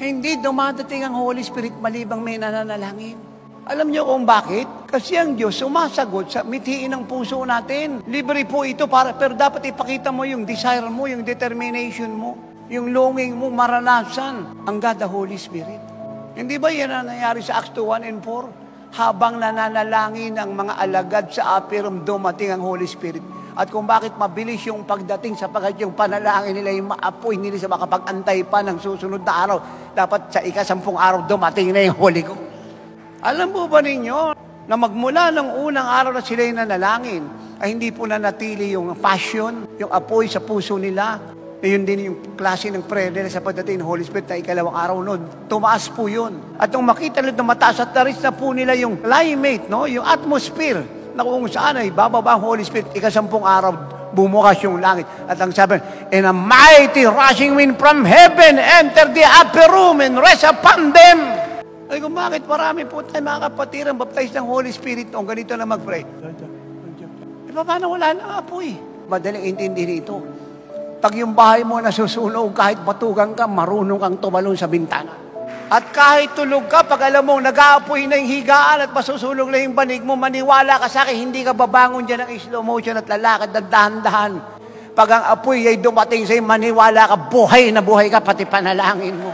Hindi dumadating ang Holy Spirit malibang may nananalangin. Alam niyo kung bakit? Kasi ang Diyos sumasagot sa mithiin ng puso natin. Libre po ito, pero dapat ipakita mo yung desire mo, yung determination mo, yung longing mo, maranasan ang God, the Holy Spirit. Hindi ba yan ang nangyari sa Acts 2:1 and 4? Habang nananalangin ang mga alagad sa upper room, dumating ang Holy Spirit. At kung bakit mabilis yung pagdating sapagkat yung panalangin nila, yung maapoy nila sa makapag-antay pa ng susunod na araw, dapat sa ika-10 araw dumating na yung Holy Ghost. Alam po ba ninyo na magmula ng unang araw na sila yung nanalangin, ay hindi po nanatili yung passion, yung apoy sa puso nila, na yun din yung klase ng prayer nila sa pagdating ng Holy Spirit na ikalawang araw noon. Tumaas po yun. At nung makita nila na mataas at taris na po nila yung climate, no? Yung atmosphere, na kung saan ay bababa ang Holy Spirit, ika-10 araw, bumukas yung langit. At ang sabi, and a mighty rushing wind from heaven entered the upper room and rest upon them. Ay kung bakit marami po tayo mga kapatid ang baptize ng Holy Spirit o ganito na mag-pray. E paano wala na apoy? Madaling intindihin ito. Pag yung bahay mo nasusunog, kahit batugan ka, marunong kang tumalon sa bintana. At kahit tulog ka, pag alam mong nag-aapoy na yung higaan at masusunog na yung banig mo, maniwala ka sa akin, hindi ka babangon dyan ng slow motion at lalakad ng dahan-dahan. Pag ang apoy ay dumating sa'yo, maniwala ka, buhay na buhay ka, pati panalangin mo.